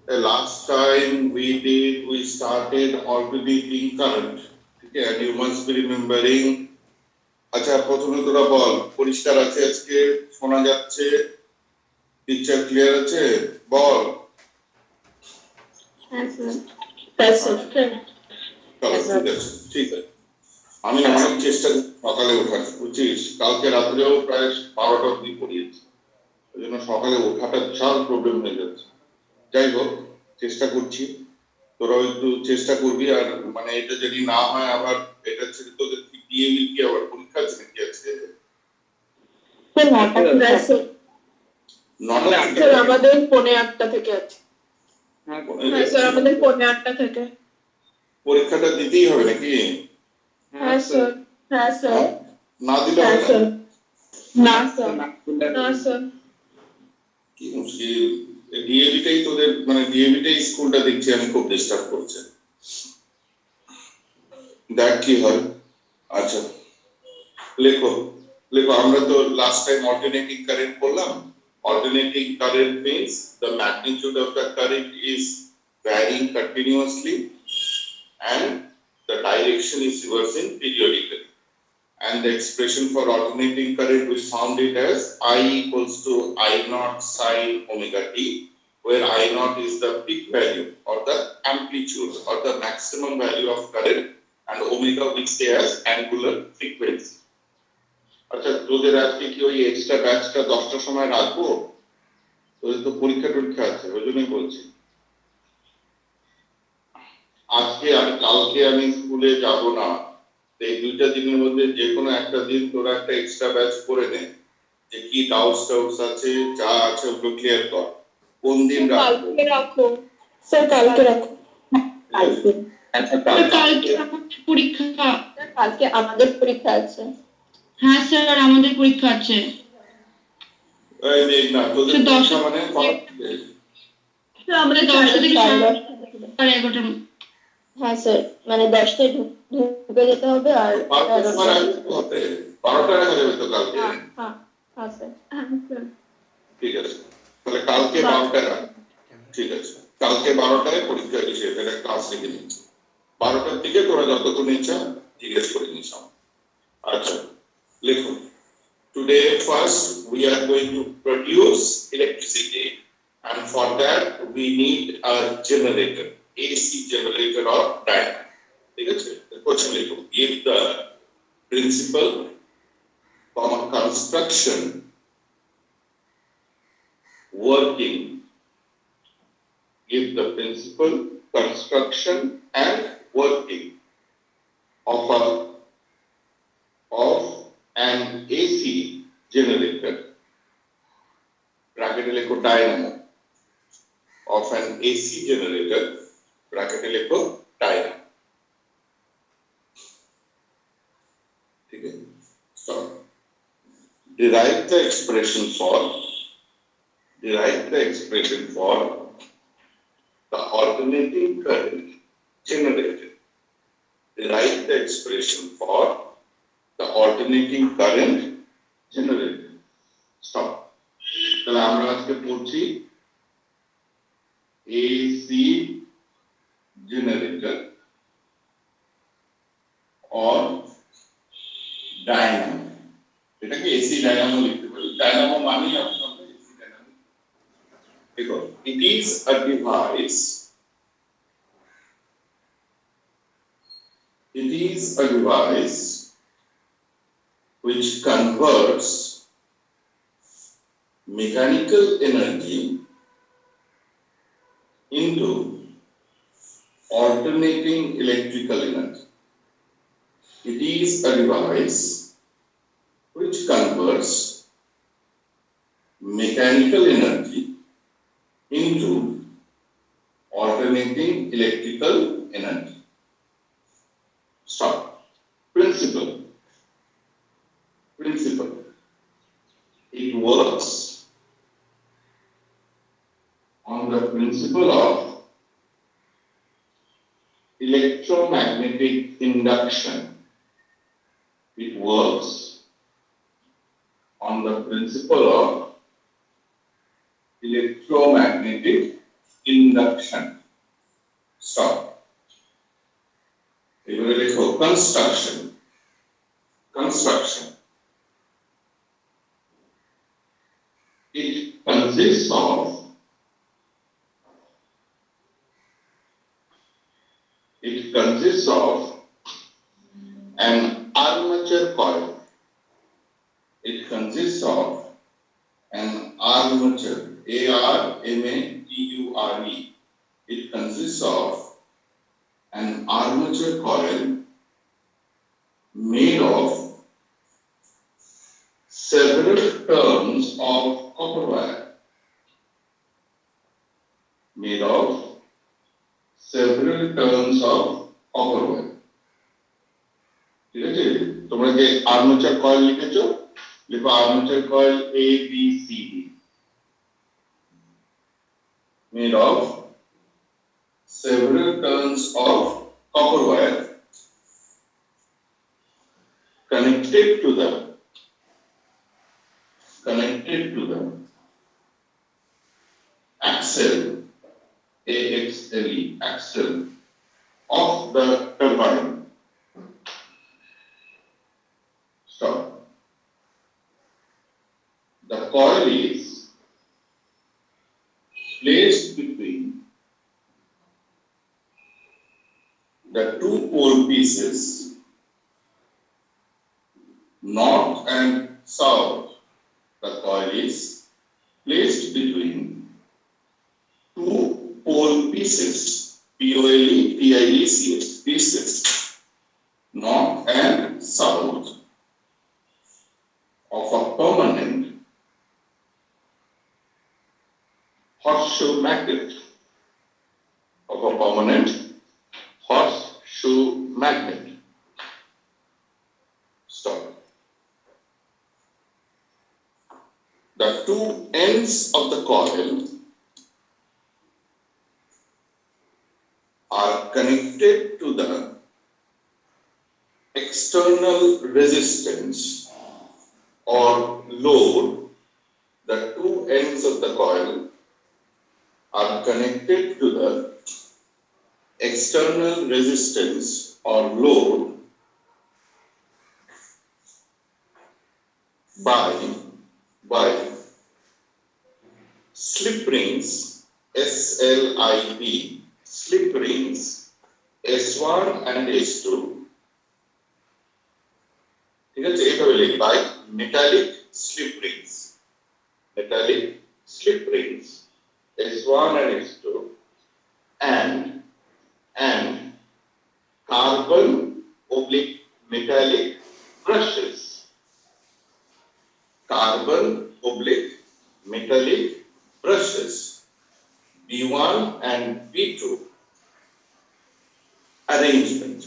The last time we started alternating current. Okay, and you must be remembering. আচ্ছা প্রথমে তোরা বল পরিষ্কার আছে আজকে শোনা যাচ্ছে পিকচার ক্লিয়ার আছে বল হ্যাঁ স্যার ঠিক আছে আমি অনেক চেষ্টা সকালে ওঠার বুঝছিস কালকে রাত্রেও প্রায় 12টা অবধি পড়িয়েছি ওই জন্য সকালে ওঠাটা বিশাল প্রবলেম হয়ে যাচ্ছে যাই হোক চেষ্টা করছি তোরাও একটু চেষ্টা করবি আর মানে এটা যদি না হয় আবার এটা ছেড়ে তোদের ডিএবি কি আবার পরীক্ষা আছে নাকি আছে আমাদের 8:30 থেকে আছে হ্যাঁ স্যার আমাদের 8:30 থেকে পরীক্ষাটা দিতেই হবে নাকি হ্যাঁ স্যার না দিলে হবে না স্যার কি মুশকিল ডিএবিটাই তোদের মানে ডিএবিটাই স্কুলটা দেখছি আমি খুব ডিস্টার্ব করছে দেখ কি হয় আচ্ছা লেখো আমরা তো লাস্ট টাইম অল্টারনেটিং কারেন্ট করলাম alternating current means the magnitude of the current is varying continuously and the direction is reversing periodically and the expression for alternating current we found it as I equals to I naught sin omega t where I naught is the peak value or the amplitude or the maximum value of current and omega we say as angular frequency আচ্ছা তোদের আজকে কি ওই extra ব্যাচটা 10টার সময় রাখবো তোদের তো পরীক্ষা আছে ওই জন্যই বলছি আজকে আর কালকে আমি স্কুলে যাব না এই দুইটা দিনের মধ্যে যে কোনো একটা দিন তোরা একটা এক্সট্রা ব্যাচ করে নে যে কি ডাউটস আছে যা আছে ওগুলো ক্লিয়ার কর কোন দিন কালকে রাখো স্যার কালকে রাখো কালকে পরীক্ষা কালকে আমাদের পরীক্ষা আছে হ্যাঁ স্যার আমাদের পরীক্ষা আছে এই নেই না তোদের পরীক্ষা মানে স্যার আমাদের 10টা থেকে 11:30 হ্যাঁ স্যার মানে 10টায় ঢুকে যেতে হবে আর 12টায় হয়ে যাবে তো কালকে হ্যাঁ স্যার ঠিক আছে তাহলে কালকে 12টায় ঠিক আছে কালকে 12টায় পরীক্ষা এসে এটা ক্লাস রেখে নিচ্ছি 12টার দিকে তোরা যতক্ষণ ইচ্ছা জিজ্ঞেস করে নিস আচ্ছা লিখো today first we are going to produce electricity and for that we need a generator AC generator or dynamo ঠিক আছে question লিখো if the principle construction working if the principal construction and working of an AC generator bracket লেখো dynamo of an AC generator bracket লেখো dynamo ঠিক আছে so derive the expression for the alternating current generated derive the expression for the alternating current generated stop তাহলে আমরা আজকে পড়ছি AC generator or dynamo এটাকে AC dynamo লিখতে পারি dynamo মানে আপনারা AC dynamo দেখো it is a device which converts mechanical energy into alternating electrical energy. It is a device which converts mechanical energy into alternating electrical energy. Stop. Principle. It works on the principle of electromagnetic induction. It works on the principle of electromagnetic induction. Stop. এবারে লেখো construction. Construction. It consists of an armature coil. It consists of an armature, A-R-M-A-T-U-R-E. It consists of an armature coil made of several turns of copper wire. Made of several turns of copper wire. ঠিক আছে, তোমরা যে armature coil লিখেছো, লিখো armature coil A B C D, made of several turns of copper wire connected to the axle, A-X-L-E, axle of the turbine. Stop. The coil is placed between the two pole pieces, north and south. The coil is placed between two pole pieces, P-O-L-E, P-I-E-C-S, pieces, north and south of a permanent horseshoe magnet. Of a permanent horseshoe magnet. Stop. The two ends of the coil are connected to the external resistance or load. The two ends of the coil are connected to the external resistance or load by slip rings, S-L-I-P, slip rings S1 and S2. ঠিক আছে, এইভাবে লিখি, by metallic slip rings, S1 and S2, and carbon oblique metallic brushes. Carbon oblique metallic brushes, B1 and B2. Arrangement.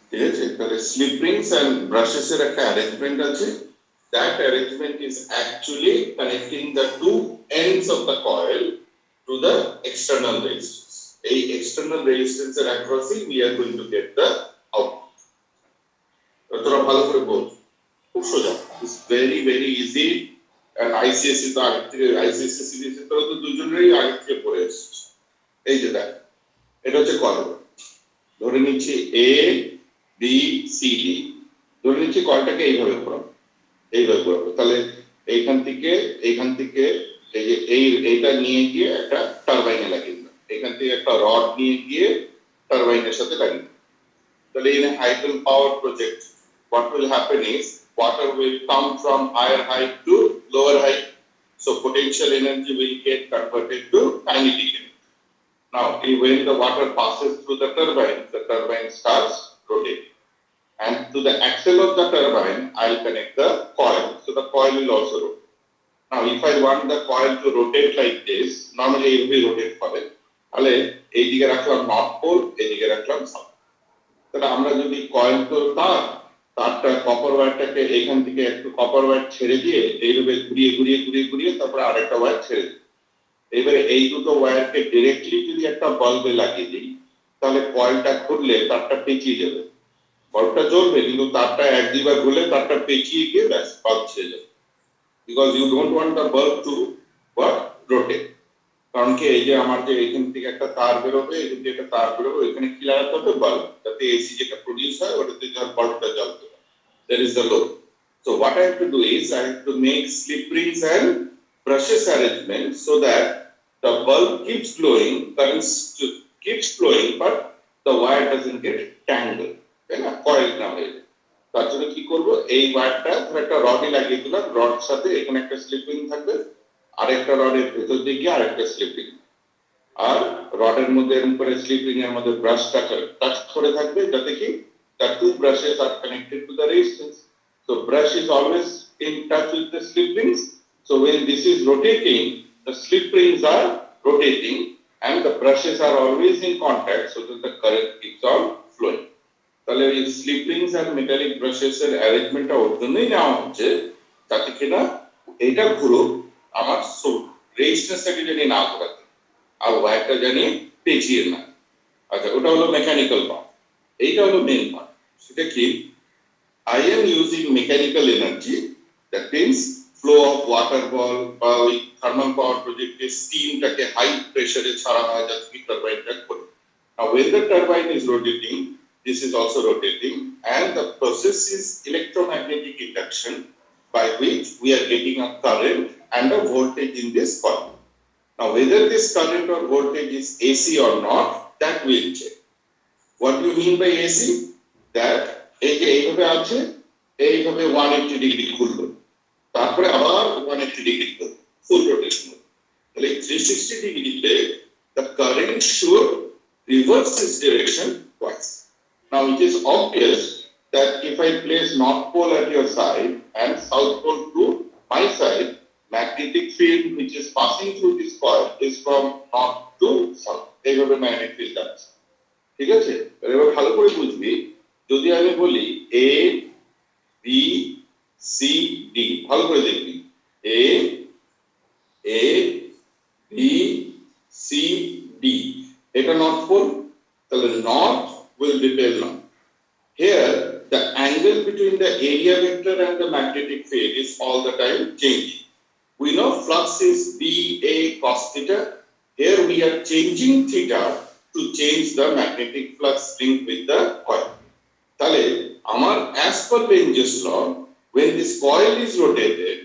ঠিক আছে, তাহলে slip rings and brushes এর একটা arrangement আছে. That arrangement is actually connecting the two ends of the coil to the external resistance. এই external resistance এর across we are going to get the output. তোমরা ভালো করে বল, খুব সোজা, it's very very easy. and ICSE তো আগে থেকে ICSE সিরিজে তো দুজনেরই আগে থেকে পড়ে এসেছে। এই যে দেখ, এটা হচ্ছে কয়েল, ধরে নিচ্ছি A B C D, ধরে নিচ্ছি কয়েলটাকে এইভাবে ঘোরাবো, তাহলে এইখান থেকে এই যে এইটা নিয়ে গিয়ে একটা টারবাইনে লাগিয়ে দিলাম, এখান থেকে একটা রড নিয়ে গিয়ে টারবাইনের সাথে লাগিয়ে দিলাম। তাহলে in a hydel power project what will happen is water will come from higher height to lower height, so potential energy will get converted to kinetic energy. Now when the water passes through the turbine starts rotating, and to the axle of the turbine I'll connect the coil, so the coil will also rotate. Now if I want the coil to rotate like this, normally it will rotate করে, তাহলে এই দিকে রাখলাম north pole, এই দিকে রাখলাম south. তাহলে আমরা যদি কয়েল তো তারটা কপার ওয়্যারটাকে এখান থেকে একটু কপার ওয়্যার ছেড়ে দিয়ে এইভাবে ঘুরিয়ে তারপর আরেকটা ওয়্যার ছেড়ে দিই। এবারে এই দুটো ওয়্যারকে ডাইরেক্টলি যদি একটা বাল্বে লাগিয়ে দিই, তাহলে কয়েলটা ঘুরলে তারটা পেঁচিয়ে যাবে। বাল্বটা জ্বলবে কিন্তু তারটা এক দুইবার ঘুরলে তারটা পেঁচিয়ে গিয়ে ব্যাস বাল্ব ছেড়ে যাবে, because you don't want the bulb to what rotate. কারণ কি এই যে আমার যে এখান থেকে একটা তার বেরোবে, এখান থেকে একটা তার বেরোবে, এখানে কি লাগাতে হবে বাল্ব, যাতে এসি যেটা প্রডিউস হয় ওটাতে যখন বাল্বটা জ্বলবে, that is the load. So what I have to do is I have to make slip rings and brushes arrangement so that the bulb keeps flowing, currents keeps flowing, but the wire doesn't get tangled, তাই না, coil না হয়ে যায়। তার জন্য কি করব, এই ওয়্যারটা একটা রডে লাগিয়ে দিলাম, রড সাথে এখানে একটা স্লিপ রিং থাকবে, আরেকটা রডের ভেতর দিয়ে গিয়ে আরেকটা স্লিপ রিং, আর রডের মধ্যে এরকম করে স্লিপ রিং এর মধ্যে ব্রাশটা টাচ করে থাকবে, যাতে কি the two brushes are connected to the resistance. So brush is always in touch with the slip rings. So when this is rotating, the slip rings are rotating and the brushes are always in contact, so that the current keeps on flowing. তাহলে এই slip Rings আর metallic brushes এর অ্যারেঞ্জমেন্টটা ওর জন্যই নেওয়া হচ্ছে, যাতে কিনা এইটা ঘুরো আমার রেজিস্ট্যান্সটাকে জানি না ঘোরাতে, আর ওয়্যারটা জানি পেঁচিয়ে না। আচ্ছা, ওটা হলো মেকানিক্যাল পার্ট। এইটা হলো মেইন পার্ট, সেটা কি, I am using mechanical energy, that means flow of water ball বা ওই থার্মাল পাওয়ার প্রজেক্টে স্টিমটাকে হাই প্রেসারে ছাড়া হয় যাতে কি টারবাইনটা ঘোরে। Now when the turbine is rotating, this is also rotating, and the process is electromagnetic induction, by which we are getting a current and a voltage in this coil. Now whether this current or voltage is AC or not, that will check. What do you mean by AC? That এই যে এইভাবে আছে, এইভাবে 180 degree ঘুরলো, তারপরে আবার 180 degree ঘুরলো, ফুল rotation. তাহলে 360 ডিগ্রিতে the current should reverse its direction twice. Now it is obvious that if I place north pole at your side and south pole to my side, magnetic field which is passing through this coil is from north to south. এইভাবে magnetic field আছে, ঠিক আছে? এবার ভালো করে বুঝবি, যদি আমি বলি এ বি সি ডি, ভালো করে দেখবি, এ এ বি সি ডি, এটা নর্থ পোল, তাহলে north will repel north. Here the angle between the area vector and the magnetic field is all the time changing. We know flux is BA cos theta. Here we are changing theta to change the magnetic flux linked with the coil. তাহলে আমার as per Lenz law, when this coil is rotated,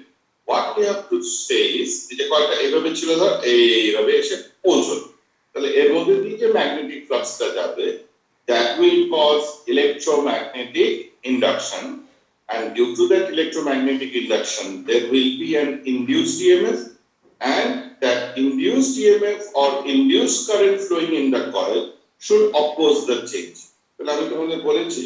what we have to say is, যে কয়েলটা এইভাবে ছিল, ধর এইভাবে এসে পৌঁছলো, তাহলে এর মধ্যে দিয়ে যে ম্যাগনেটিক ফ্লাক্সটা যাবে, that will cause electromagnetic induction, and due to that electromagnetic induction there will be an induced EMF, and that induced EMF or induced current flowing in the coil should oppose the change. তাহলে আমি তোমাদের বলেছি,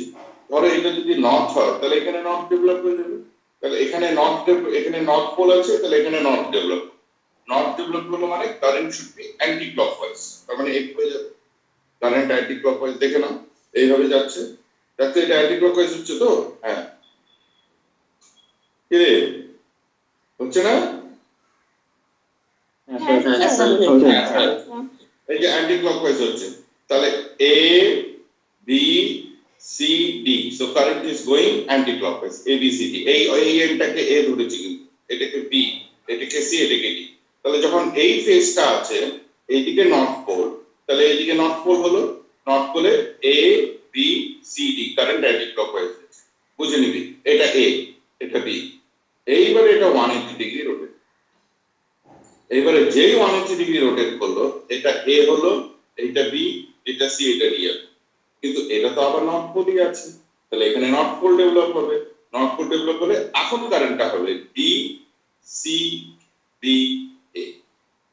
ধরো এটা যদি north হয় তাহলে এখানে নর্থ ডেভেলপ হয়ে যাবে, তাহলে এখানে নর্থ পোল আছে, তাহলে এখানে নর্থ ডেভেলপ হলো, মানে current should be anti clockwise, তার মানে এই হয়ে যাবে কারেন্ট অ্যান্টি ক্লকওয়াইজ। দেখে নাও এইভাবে যাচ্ছে, দেখো এটা অ্যান্টি ক্লকওয়াইজ হচ্ছে তো, হ্যাঁ কি রে, হচ্ছে না? এই যে অ্যান্টি ক্লকওয়াইজ হচ্ছে, তাহলে A B C D, so current is going anti clockwise, A B C D. এই এনটাকে এ ধরেছি, কিন্তু এটাকে বি, এটাকে সি, এটাকে ডি। তাহলে যখন এই ফেজটা আছে এইদিকে নর্থ পোল, তাহলে এইদিকে নর্থ পোল হলো, নর্থ পোলে A B C D current anti clockwise, বুঝে নিবি, এটা এ, এটা বি। এইবারে এটা 180 ডিগ্রি রোটেট, এইবারে যেই 180 ডিগ্রি রোটেট করলো, এটা এ হলো, এইটা বি, এটা সি, এটা ডি। কিন্তু এটা তো আবার নর্থ পোলই আছে, তাহলে এখানে নর্থ পোল ডেভেলপ হবে, নর্থ পোল ডেভেলপ হলে এখন কারেন্টটা হবে ডি সি বি এ,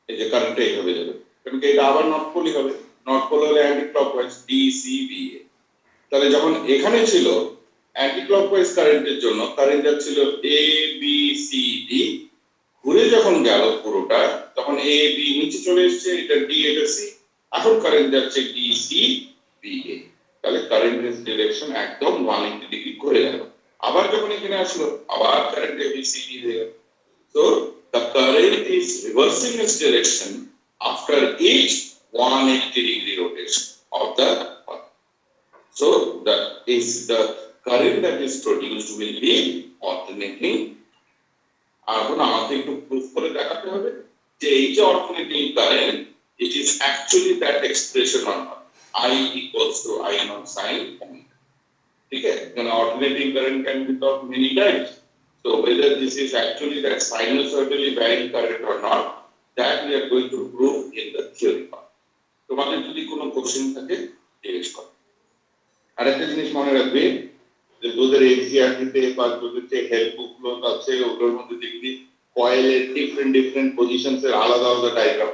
এই যে কারেন্টটা এইভাবে যাবে, কারণ কি এটা আবার নর্থ পোলই হবে, নর্থ পোল হলে anti clockwise D C B A. তাহলে যখন এখানে ছিল অ্যান্টি ক্লকওয়াইজ কারেন্টের জন্য কারেন্ট যাচ্ছিল এ বি সি ডি, ঘুরে যখন গেল পুরোটা, তখন এ বি নিচে চলে এসেছে, এটা ডি, এটা সি, এখন কারেন্ট যাচ্ছে ডি সি বি এ। তাহলে কারেন্টের ডিরেকশন একদম 180 ডিগ্রি ঘুরে গেল, আবার যখন এখানে আসলো আবার current A B C D হয়ে গেল। So the current is reversing its direction after each 180 degree rotation of the coil. So the current that is produced will be alternating. এখন আমাকে একটু প্রুফ করে দেখাতে হবে যে এই যে alternating current it is actually that expression or not. I equals to I naught sin omega. ठीक है? Then alternating current can be of many types. So whether this is actually that sinusoidally varying current or not, that we are going to prove in the theory part. তোমাদের যদি কোনো question থাকে জিজ্ঞেস করো। আরেকটা জিনিস মনে রাখবে যে তোদের এনসিআরটিতে বা তোদের যে হেল্প বুকগুলো আছে ওগুলোর মধ্যে দেখবি কয়েলের ডিফারেন্ট পজিশনস এর আলাদা আলাদা ডায়াগ্রাম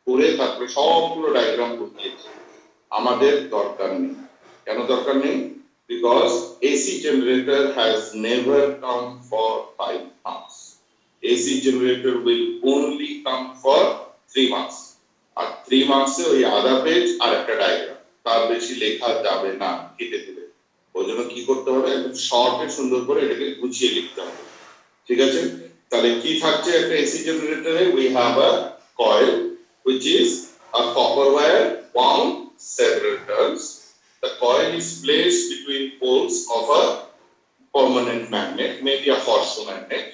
করে তারপরে সবগুলো ডায়াগ্রাম বসিয়েছে। আমাদের দরকার নেই। কেন দরকার নেই? Because AC generator has never come for 5 months. AC generator will only come for 3 months. আর 3 months এ ওই আধা পেজ আর একটা ডায়াগ্রাম, তার বেশি লেখা যাবে না, কেটে দেবে। ওই জন্য কি করতে হবে, একদম শর্টে সুন্দর করে এটাকে গুছিয়ে লিখতে হবে। ঠিক আছে? তাহলে কি থাকছে একটা এসি জেনারেটরে? We have a coil which is a copper wire wound several turns. The coil is placed between poles of a permanent magnet, maybe a horseshoe magnet,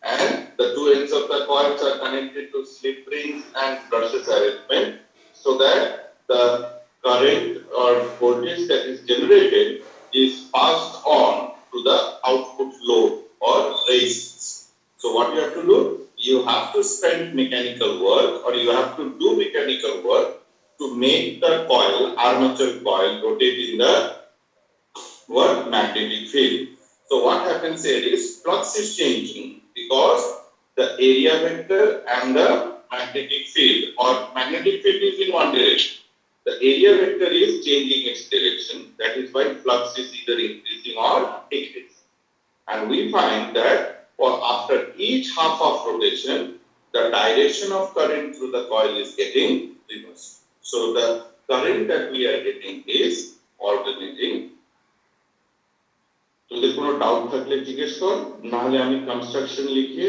and the two ends of the coils are connected to slip rings and brushes arrangement so that the current or voltage that is generated is passed on to the output load or resistance. So what you have to do? You have to spend mechanical work or you have to do mechanical work to make the coil, armature coil, rotate in the magnetic field. So what happens here is flux is changing because the area vector and the magnetic field or magnetic field is in one direction. The area vector is changing its direction. That is why flux is either increasing or decreasing. And we find that for after each half of rotation, the direction of current through the coil is getting reversed. So the current that we are getting is alternating. তোদের কোনো doubt থাকলে জিজ্ঞেস কর, না হলে আমি construction লিখে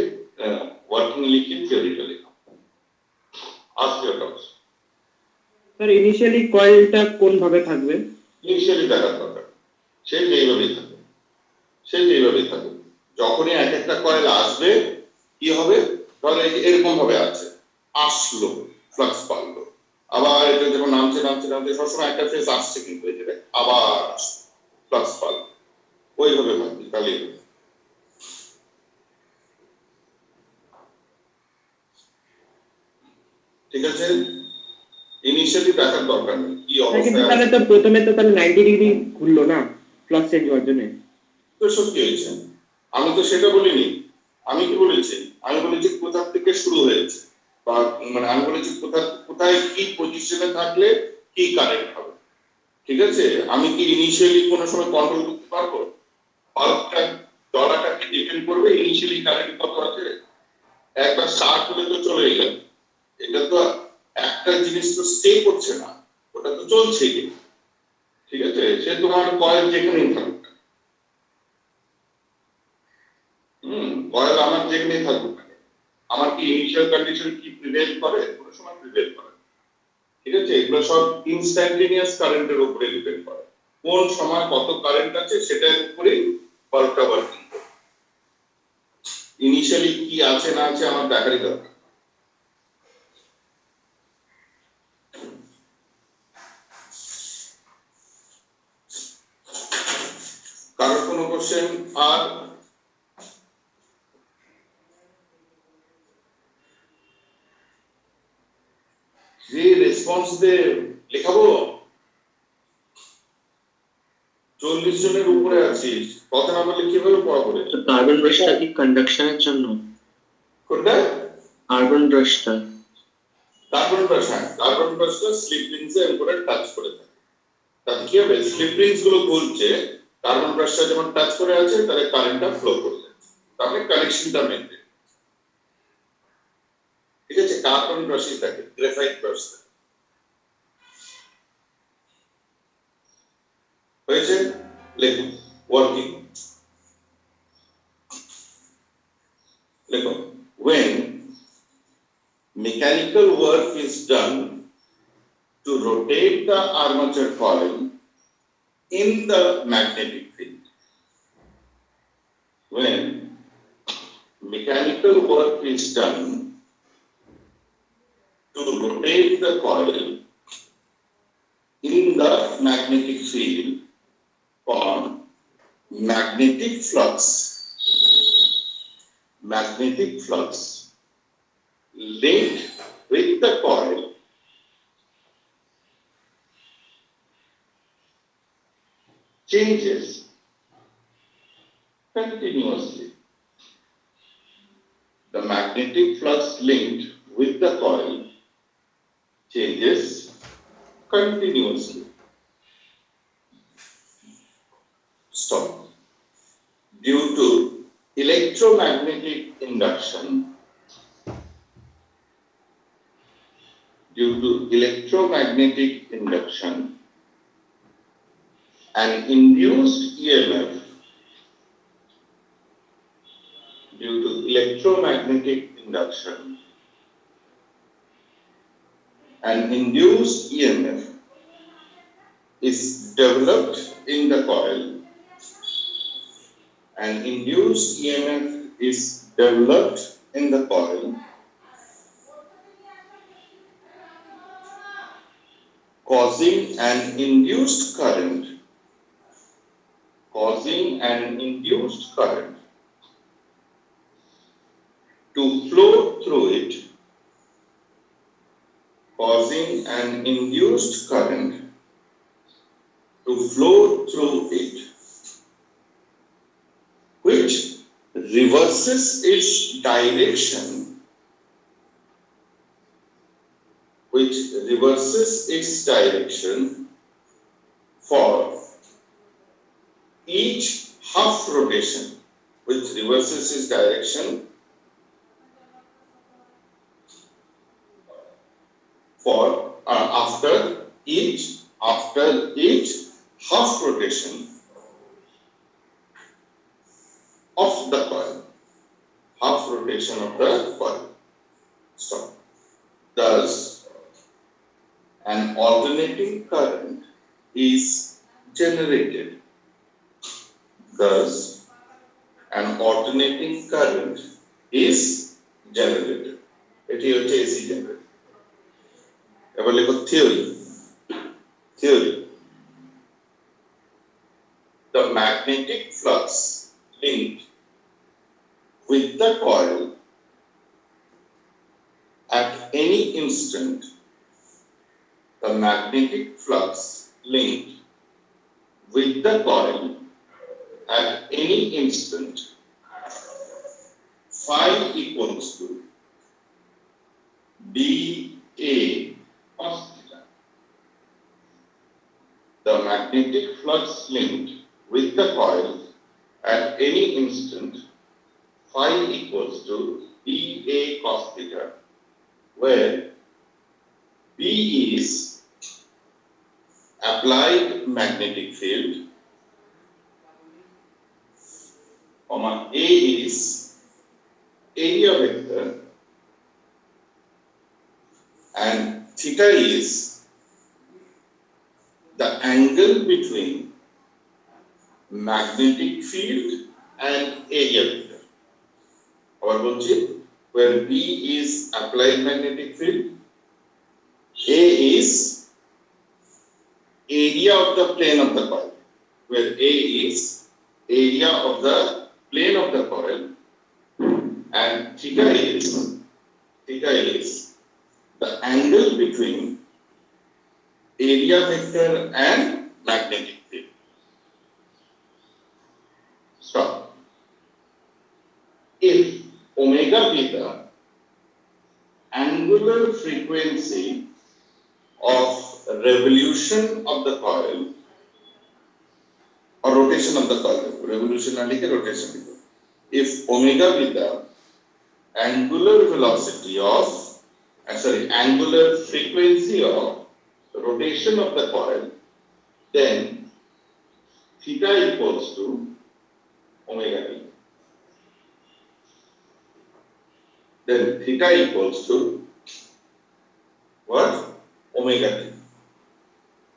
working লিখে থিওরিটা লিখব। Ask your doubts. Sir initially কয়েলটা কোন ভাবে থাকবে? ইনিশিয়ালি দেখার দরকার, সে যেইভাবেই থাকবে। যখনই এক একটা কয়েল আসবে কি হবে, ধরো এরকম ভাবে আছে, আসলো ফ্লাক্স পারলো, আবার এটা যখন নামছে সবসময় একটা ফেজ আসছে কিন্তু এই জায়গায় আবার ফ্লাক্স পারলো, ওইভাবে ভাববি তাহলে ঠিক আছে। ইনিশিয়ালি দেখার দরকার নেই কি অবস্থা। তাহলে তো প্রথমে তো তাহলে 90 ডিগ্রি ঘুরলো না ফ্লাক্স চেঞ্জ হওয়ার জন্য, তো সত্যি হয়েছে। আমি তো সেটা বলিনি, আমি কি বলেছি, আমি বলেছি কোথা থেকে শুরু হয়েছে, বা মানে আমি বলেছি কোথায় কি পজিশনে থাকলে কি কারেন্ট হবে। ঠিক আছে, আমি কি ইনিশিয়ালি কোনো সময় কন্ট্রোল করতে পারবো? বাল্বটা জলাটাকে ডিপেন্ড করবে ইনিশিয়ালি কারেন্ট কত আছে। একবার স্টার্ট হলে তো চলে গেল, এটা তো একটা জিনিস তো স্টে করছে না, ওটা তো চলছেই। ঠিক আছে, সে তোমার কয়েল যেখানেই থাকুক, কয়েল আমার যেখানেই থাকুক, আমার কি ইনিশিয়াল কন্ডিশন কি প্রিভেল করে? কোনো সময় প্রিভেল করে। ঠিক আছে, এগুলো সব ইনস্ট্যান্টেনিয়াস কারেন্টের উপরে ডিপেন্ড করে, কোন সময় কত কারেন্ট আছে সেটার উপরেই বাল্বটা ওয়ার্কিং করে। ইনিশিয়ালি কি আছে না আছে আমার দেখারই দরকার। কারোর কোনো কোশ্চেন? আর যে রেসপন্স দে লেখাবো, 40 জনের উপরে আছিস, কথা না বললে কিভাবে পড়াবো? কার্বন ব্রাশটা কি কন্ডাকশনের জন্য? কোনটা? কার্বন ব্রাশটা। কার্বন ব্রাশ, হ্যাঁ, কার্বন ব্রাশটা স্লিপ রিংসে উপরে টাচ করে থাকে। তাহলে কি হবে, স্লিপ রিংস গুলো ঘুরছে, কার্বন ব্রাশটা যখন টাচ করে আছে তাহলে কারেন্টটা ফ্লো করে যাচ্ছে, তাহলে কানেকশনটা মেইনটেইন। ঠিক আছে, কার্বন ব্রাশই থাকে, গ্রাফাইট ব্রাশ হয়েছে। লেখো ওয়ার্কিং, লেখো when mechanical work is done to rotate the armature coil in the magnetic field. When mechanical work is done to rotate the coil in the magnetic field for magnetic flux linked with the coil changes continuously. The magnetic flux linked with the coil changes continuously. Stop. Due to electromagnetic induction, an induced EMF due to electromagnetic induction, an induced EMF is developed in the coil. An induced EMF is developed in the coil, causing an induced current to flow through it, which reverses its direction for each half rotation, after each half rotation of the coil. Stop. Thus, an alternating current is generated. এটি হচ্ছে AC generator. এবার লেখো theory. The magnetic flux linked with the coil at any instant, phi equals to dA cos theta. The magnetic flux linked with the coil at any instant, phi equals to dA cos theta, where B is applied magnetic field, A is area vector, and theta is the angle between magnetic field and area vector. Where B is applied magnetic field, A is area of the plane of the coil, and theta is the angle between area vector and magnetic field. Stop. If omega be the angular frequency of revolution of the coil or rotation of the coil, rotation. If omega be the angular frequency of rotation of the coil, then theta equals to omega t. What? Omega t.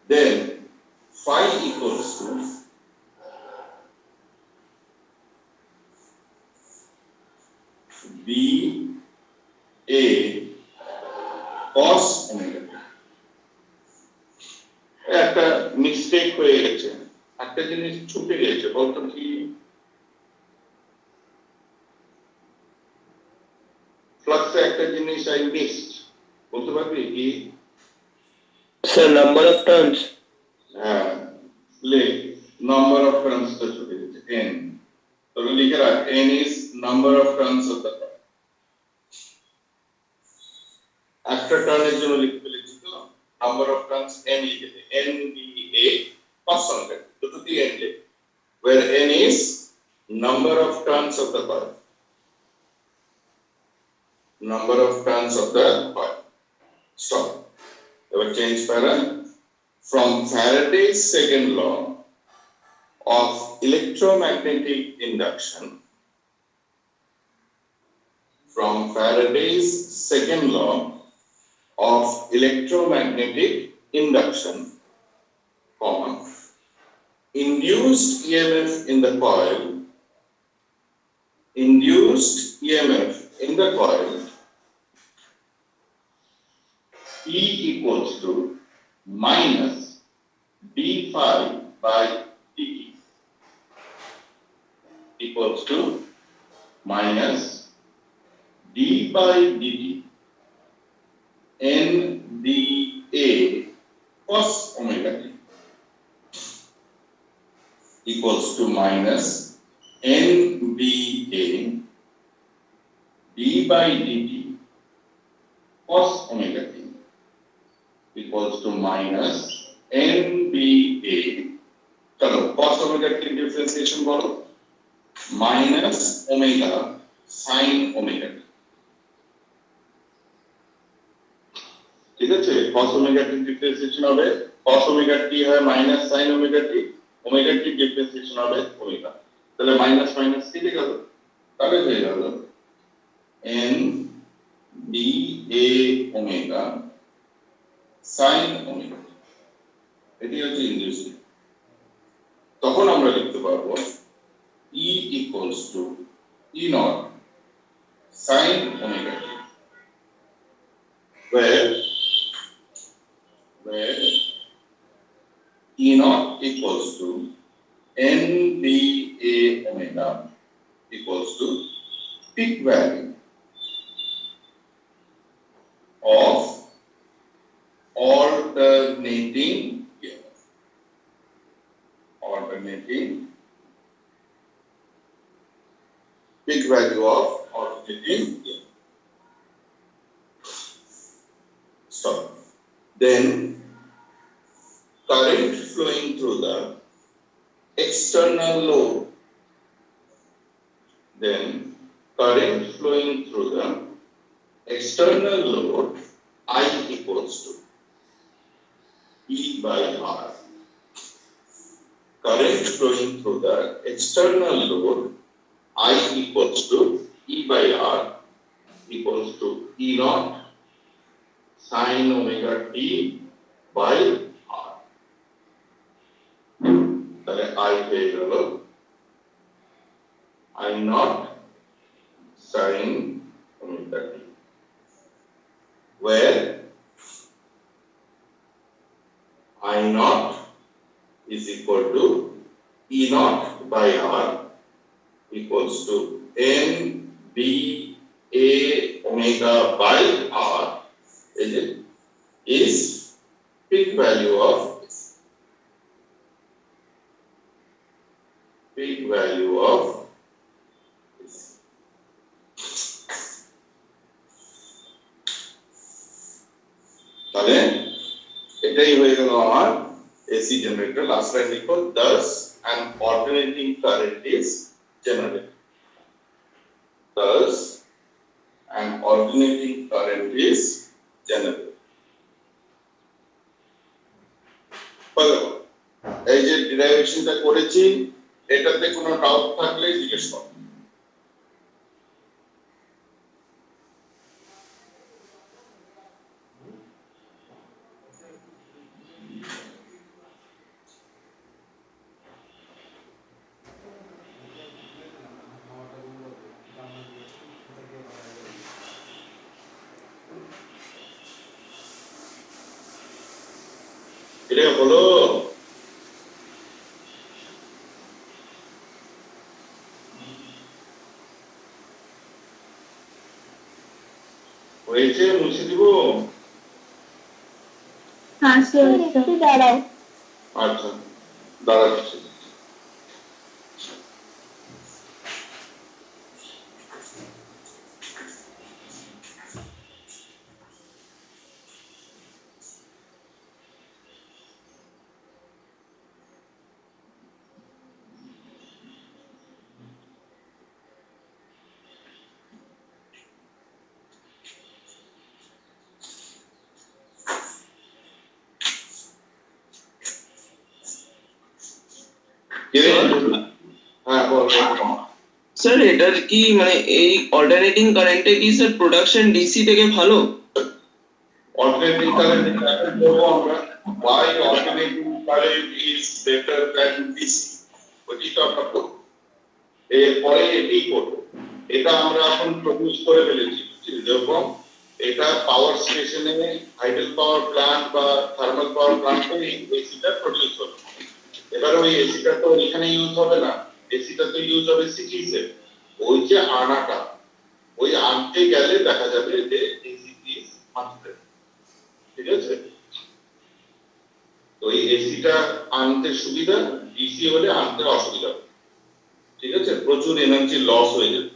Then phi equals to B A cos omega T. একটা mistake হয়ে গেছে, একটা জিনিস ছুটে গেছে, বলতো কি? ফ্লাক্সে একটা জিনিস আই মিসড, বলতে পারবি কি? Sir, number of turns. হ্যাঁ, লেখ নাম্বার অফ টার্নস তো ছুটে গেছে, n। তবে লিখে রাখ n is number of turns of the coil। একটা টার্নের জন্য লিখতে পেরেছি তো, নাম্বার অফ টার্নস n লিখে দে, n be a cos omega t, দুটোতেই n লিখ, where n is number of turns of the coil, number of turns of the coil। Stop। এবার change প্যারা, from Faraday's second law of electromagnetic induction, from Faraday's second law of electromagnetic induction, comma, induced EMF in the coil, induced EMF in the coil, E equals to minus d phi by dt, equals to minus d by dt NBA cos omega t, equals to minus NBA d by dt cos omega t, equals to minus NBA, चलो cos omega t differentiation करो, minus omega sin omega t, ঠিক আছে? cos omega t differentiation হবে, cos omega t হয় minus sin omega t, omega t differentiation হবে omega, তাহলে minus minus কেটে গেল, তাহলে হয়ে গেল n d a omega sin omega t, এটি হচ্ছে ইন্ডিউসড। তখন আমরা লিখতে পারবো E equals to E naught sin omega t, where E naught equals to NBA omega equals to peak value of alternating EMF, peak value of alternating EMF। Stop। Then current flowing through the external load, then current flowing through the external load I equals to E by R, current flowing through the external load I equals to E by R equals to E naught sin omega t by R, তাহলে I হয়ে গেল I naught sin omega t, where I naught is equal to E naught by R equals to n b a omega by R, is peak value of this, peak value of this। তাহলে এটাই হয়ে গেল আমার AC generator. Last line লিখো, thus an alternating current is generated, thus an alternating current is generated। বলো, এই যে ডিরাইভেশনটা করেছি, এটাতে কোনো ডাউট থাকলে জিজ্ঞেস করো। এটা হলো হয়েছে, মুছে দিব। হ্যাঁ স্যার একটু দাঁড়াও। আচ্ছা, দাঁড়াচ্ছি। হ্যাঁ বল। স্যার এটার কি মানে এই অল্টারনেটিং কারেন্টে কি স্যার প্রোডাকশন ডিসি থেকে ভালো? Alternating current করবো আমরা, why alternating current is better than DC, ওইটা আমরা করবো। এরপরে এটি করবো, এটা আমরা এখন প্রডিউস করে ফেলেছি, যেরকম এটা পাওয়ার স্টেশনে, হাইড্রো পাওয়ার প্ল্যান্ট বা থার্মাল পাওয়ার প্ল্যান্টে এসিটা প্রডিউস হবে। এবার ওই এসিটা তো এখানে ইউজ হবে না, এসিটা তো ইউজ হবে সিটিতে। ওই যে আনাটা, ওই আনতে গেলে দেখা যাবে যে এসি ইজ আনতে, ঠিক আছে? তো এই এসিটা আনতে সুবিধা, ডিসি হলে আনতে অসুবিধা, ঠিক আছে? প্রচুর এনার্জি লস হয়ে যেত।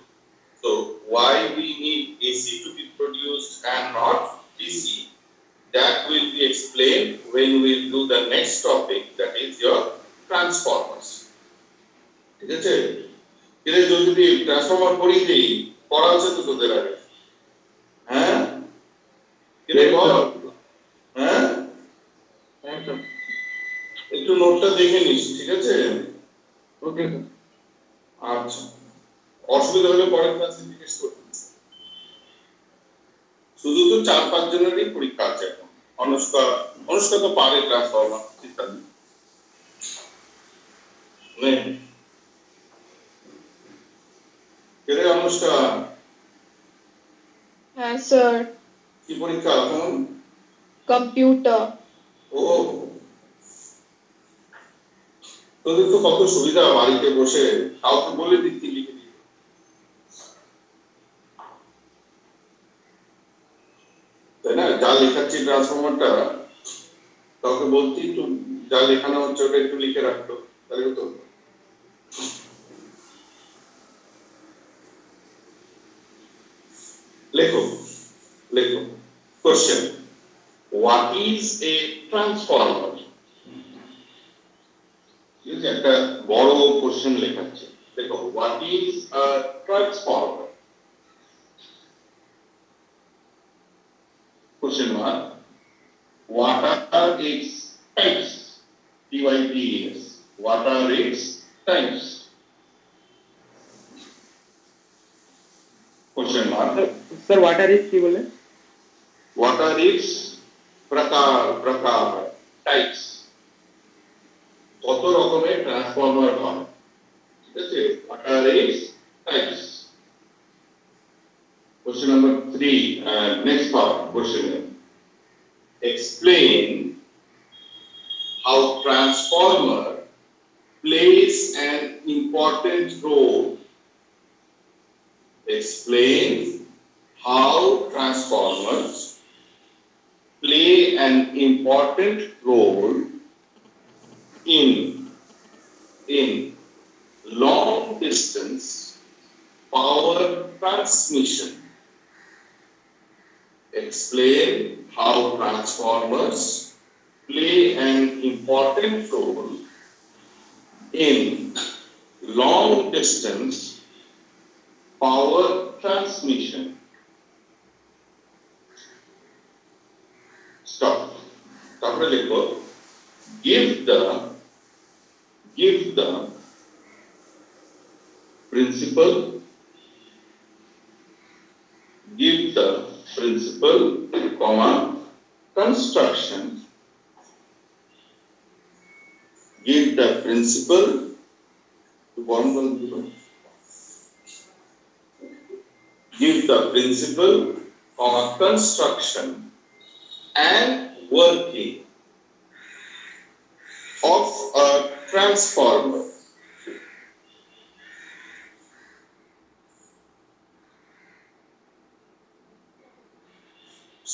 So why we need AC to be produced and not DC, that will be explained when we do the next topic, that is your transformers, ঠিক আছে? এর যদি ট্রান্সফরমার পড়ি দেই, পড়া আছে তো তোদের আগে, হ্যাঁ? এর বল, হ্যাঁ? একটু নোটটা দেখে নিস, ঠিক আছে? ওকে আচ্ছা, অসুবিধা হলে পরের ক্লাসে জিজ্ঞেস করবি। শুধু তো 4-5 জনেরই পরীক্ষা আছে এখন। অনুষ্কা তো পারে ট্রান্সফরমার, চিন্তা নেই। কেরে অনুষ্কা, হ্যাঁ স্যার। কি পরীক্ষা এখন? কম্পিউটার। ও, তোদের তো কত সুবিধা, বাড়িতে বসে কাউকে বলে দিচ্ছি লিখে দিতে, তাই না? যা লেখাচ্ছি ট্রান্সফরমারটা কাউকে বলছি একটু, যা লেখানো হচ্ছে ওটা একটু লিখে রাখতো, তাহলে তো। লেখো লেখো। Question, what is a transformer? একটা বড় কোশ্চেন লেখাচ্ছে, দেখো, what is a transformer? Question mark. What are its types? TYPES. What are its types? Question mark. Sir water is কি বলে? What are its prakar types? কত রকমের transformer হয়, ঠিক আছে? What are its types? Question number 3, next part question. Explain how transformer plays an important role. Explain how transformers play an important role in long distance power transmission. Explain how transformers play an important role in long distance power transmission. Stop. তারপরে লিখো, give the principle, comma, construction. Give the principle to give the principle, comma, construction and working of a transformer.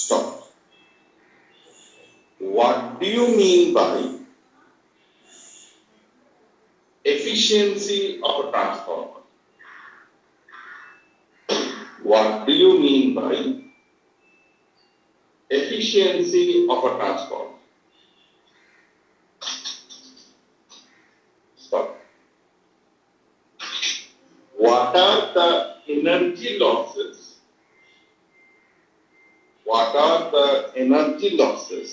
Stop. What do you mean by efficiency of a transformer? What do you mean by efficiency of a transformer? Stop. What are the energy losses? What are the energy losses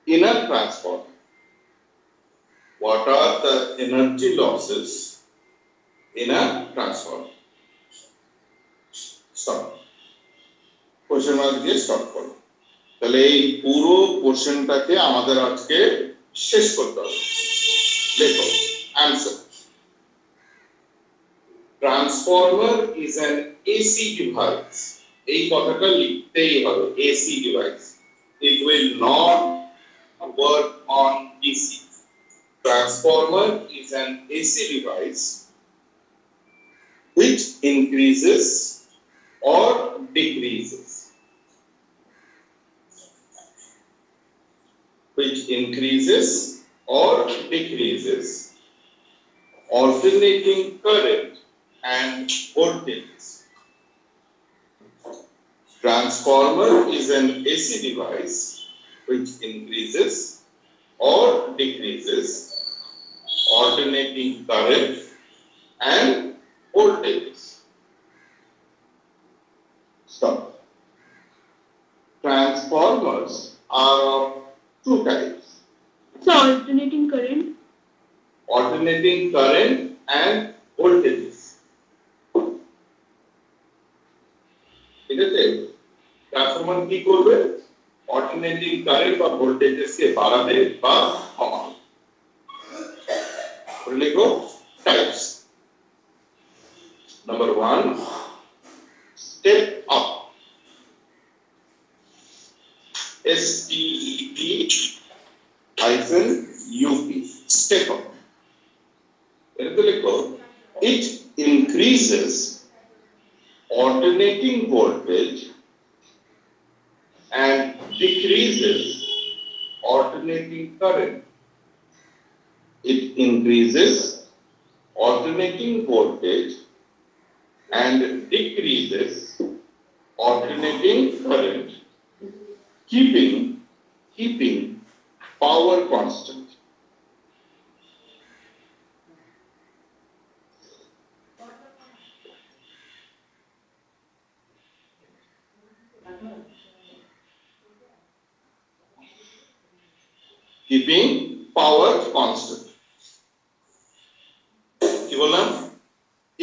in a transformer? What are the energy losses in a transformer? Stop. Question mark দিয়ে stop করো। তাহলে এই পুরো কোশ্চেনটাকে আমাদের আজকে শেষ করতে হবে। লেখো answer. Transformer is an AC device. এই কথাটা লিখতেই হবে, AC device. It will not work on DC. Transformer is an AC device which increases or decreases. Which increases or decreases alternating current and voltage. Transformer is an AC device which increases or decreases alternating current and voltages. Stop. Transformers are of two types. So alternating current. Alternating current and voltages. ঠিক আছে? Transformer কি করবে? Alternating current বা voltages কে বাড়াবে বা কমাবে। লিখো types. Number 1, step up. STEP-UP. Step up. It increases alternating voltage and decreases alternating current. It increases alternating voltage and decreases alternating current, keeping power constant. Keeping power constant. কি বললাম?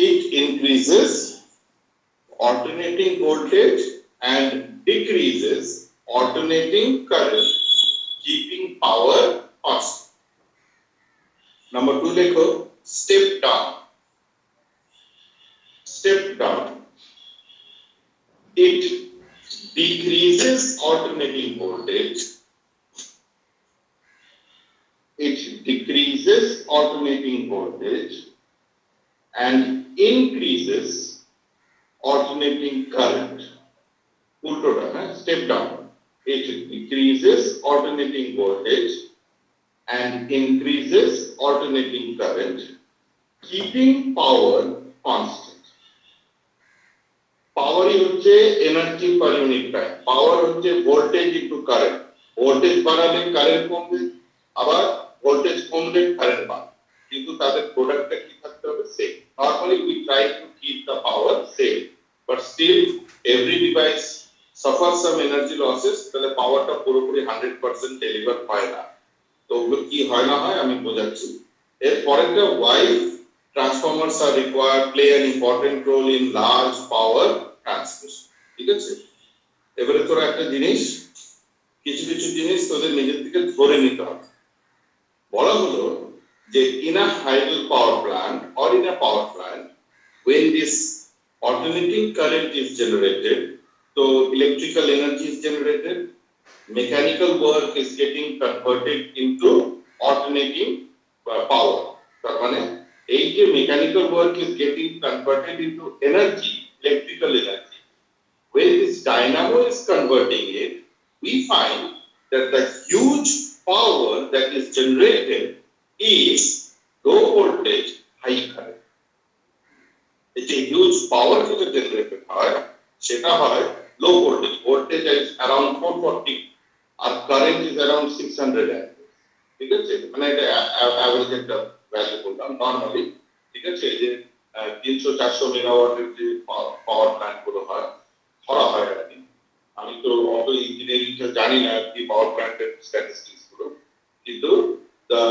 It increases alternating voltage and decreases alternating current, keeping power constant. Number 2 লেখো step down. Step down. It decreases alternating voltage. It decreases alternating voltage and increases alternating current. Ultoda na step down. It decreases alternating voltage and increases alternating current, keeping power constant. Power হচ্ছে energy per unit time. Power হচ্ছে voltage into current. Voltage বাড়ালে current কমবে, আবার voltage কমলে current বাড়বে। কিন্তু তাদের প্রোডাক্টটা কি থাকতে হবে? Same. Normally we try to keep the power same, but still every device suffers some energy losses. তাহলে পাওয়ারটা পুরোপুরি 100% ডেলিভার হয় না। তো ওগুলো কি হয় না হয় আমি বোঝাচ্ছি। এর পরেরটা why transformers are required, play an important role in large power transmission. ঠিক আছে? এবারে তোরা একটা জিনিস, কিছু কিছু জিনিস তোদের নিজের থেকে ধরে নিতে হবে। বলা হলো যে in a hydel power plant or in a power plant, when this alternating current is generated, so electrical energy is generated mechanical work is getting converted into alternating power. তার মানে এই যে mechanical work is getting converted into energy, electrical energy. When this dynamo is converting it, we find that the huge power that is generated is low voltage, high current. এই যে huge power যেটা generated হয় সেটা হয় low voltage. Voltage is around 440 R current is around 600 amps. ঠিক আছে, মানে এটা অ্যাভারেজ একটা ভ্যালু বললাম নরমালি। ঠিক আছে, যে 300-400 মেগাওয়াটের যে পাওয়ার প্ল্যান্ট গুলো হয় ধরা হয় আর কি। আমি তো অত ইঞ্জিনিয়ারিং জানি না কি পাওয়ার প্ল্যান্টের স্ট্যাটিস্টিক্স গুলো, কিন্তু the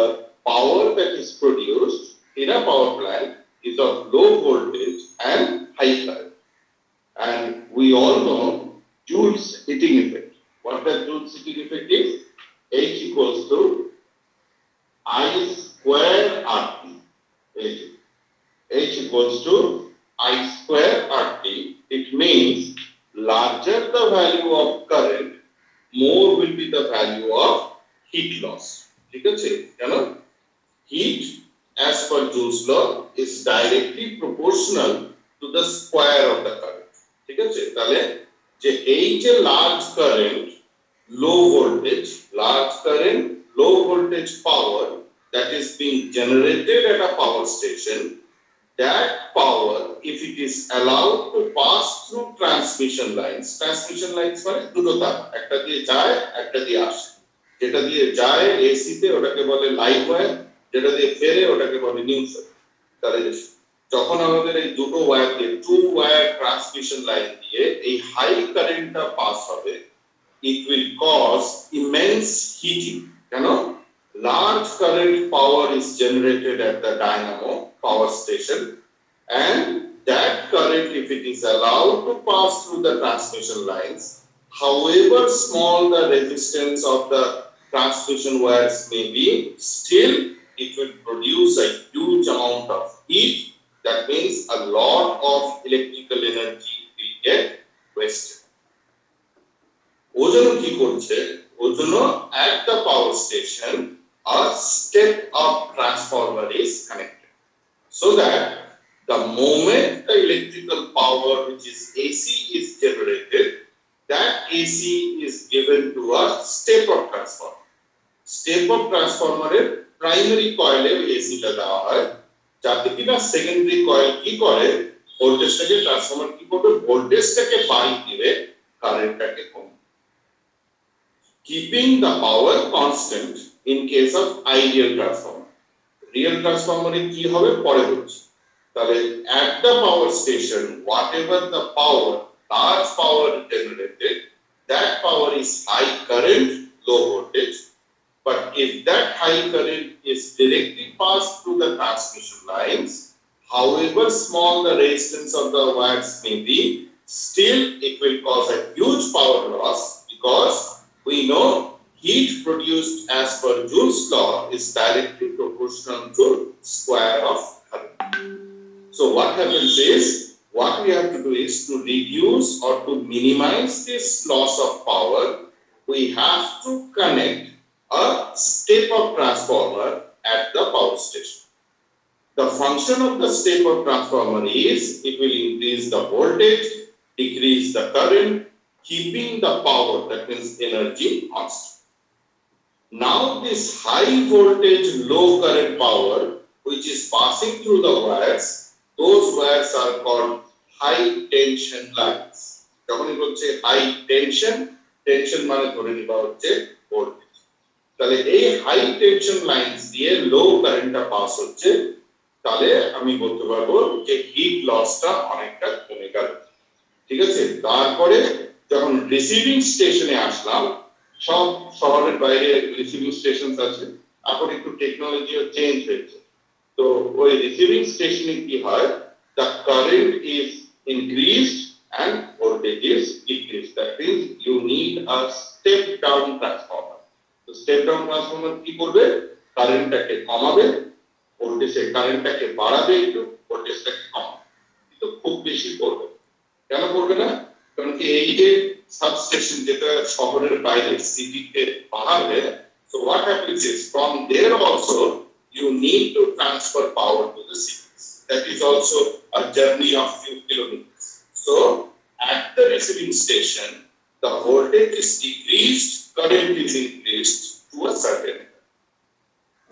power that is produced in a power plant is of low voltage and high current. And we all know Joule's heating effect. What that Joule's heating effect is? H equals to I square RT. H equals to I square RT. It means larger the value of current, more will be the value of heat loss. ঠিক আছে, কেন? Heat as per Joule's law is directly proportional to the square of the current. ঠিক আছে, তাহলে যে এই যে large current, low voltage, low voltage power that is being generated at a power station, that power, if it is allowed to pass through transmission lines মানে দুটো তার, একটা দিয়ে যায় একটা দিয়ে আসে। যেটা দিয়ে যায় এসি তে ওটাকে বলে লাইভ ওয়্যার, যেটা দিয়ে ফেরে ওটাকে বলে নিউট্রাল। তাহলে যখন আমাদের এই দুটো ওয়্যার দিয়ে টু ওয়্যার ট্রান্সমিশন লাইন দিয়ে এই হাই কারেন্টটা পাস হবে, it will cause immense heating. কেন? Large current power is generated at the dynamo power station, and that current, if it is allowed to pass through the transmission lines, however small the resistance of the transmission wires may be, still it will produce a huge amount of heat. That means a lot of electrical energy will get wasted. ওজন্য কি করছে? ওজন্য at the power station a step up transformer is connected, so that the moment the electrical power which is AC is generated, that AC is given to a step up transformer. Step up transformer এর primary কয়েলে AC টা দেওয়া হয়, যাতে কিনা secondary coil কি করে, ভোল্টেজটাকে transformer কি করবে, ভোল্টেজটাকে বাড়িয়ে দিবে, কারেন্টটাকে কম। Keeping the power constant in case of ideal transformer. Real transformer এ কি হবে পরে বলছি। তাহলে at the power station whatever the power, large power generated, that power is high current, low voltage. But if that high current is directly passed through the transmission lines, however small the resistance of the wires may be, still it will cause a huge power loss, because we know heat produced as per Joule's law is directly proportional to square of current. So what happens is, what we have to do is to reduce or to minimize this loss of power, we have to connect a step-up transformer at the power station. The function of the step-up transformer is it will increase the voltage, decrease the current, keeping the power, that means energy, constant. Now this high voltage, low current power which is passing through the wires, those wires are called high tension lines. যখন বলছে high tension, tension মানে ধরে নিবা হচ্ছে voltage. তাহলে এই high tension lines দিয়ে লো কারেন্টটা পাস হচ্ছে, তাহলে আমি বলতে পারবো যে হিট লসটা অনেকটা কমে গেল। ঠিক আছে, তারপরে যখন রিসিভিং স্টেশনে আসলাম, সব শহরের বাইরে রিসিভিং স্টেশন আছে, এখন একটু টেকনোলজিও চেঞ্জ হয়েছে। তো ওই রিসিভিং স্টেশনে কি হয়, the current is increased and voltage is decreased. That means you need a step down transformer. তো স্টেপ ডাউন ট্রান্সফরমার কি করবে, কারেন্টটাকে কমাবে, ভোল্টেজের কারেন্টটাকে বাড়াবে, একটু ভোল্টেজটাকে কমাবে, কিন্তু খুব বেশি করবে। কেন করবে না? কারণ কি এই যে সাবস্টেশন যেটা শহরের বাইরে সিটিতে বাহারে, so what happens is from there also you need to transfer power to the cities. That is also a journey of few kilometers. So at the receiving station the voltage is decreased, current is increased to a certain.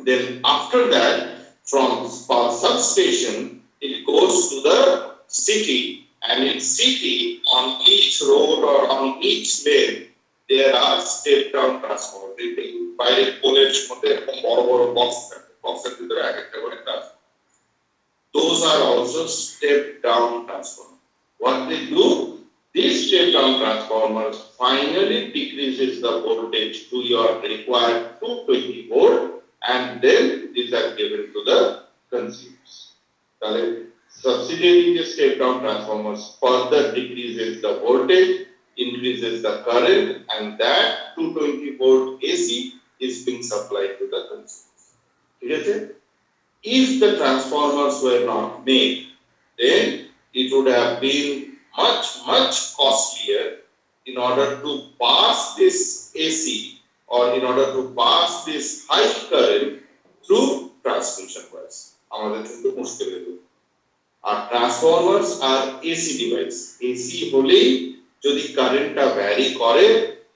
Then after that, from substation, it goes to the city, and in city, on each road or on each lane, there are step-down transformers. By college, boxes, those are also step-down transformers. What they do? These step-down transformers finally decreases the voltage to your required 220 volt, and then these are given to the consumers. Subsidiary step-down transformers further decreases the voltage, increases the current, and that 220 volt AC is being supplied to the consumers. Okay? If the transformers were not made, then it would have been much costlier in order to pass this AC or in order to pass this high current through transmission wires. আমাদের কিন্তু মুশকিল হয়ে যাবে। আর Transformers আর AC device, AC হলেই যদি কারেন্টটা vary করে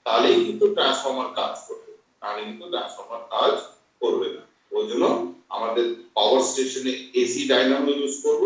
তাহলেই কিন্তু ট্রান্সফরমার কাজ করবে, তাহলে কিন্তু ট্রান্সফরমার কাজ করবে না। ওই জন্য আমাদের পাওয়ার স্টেশনে এসি ডাইনামো ইউজ করব,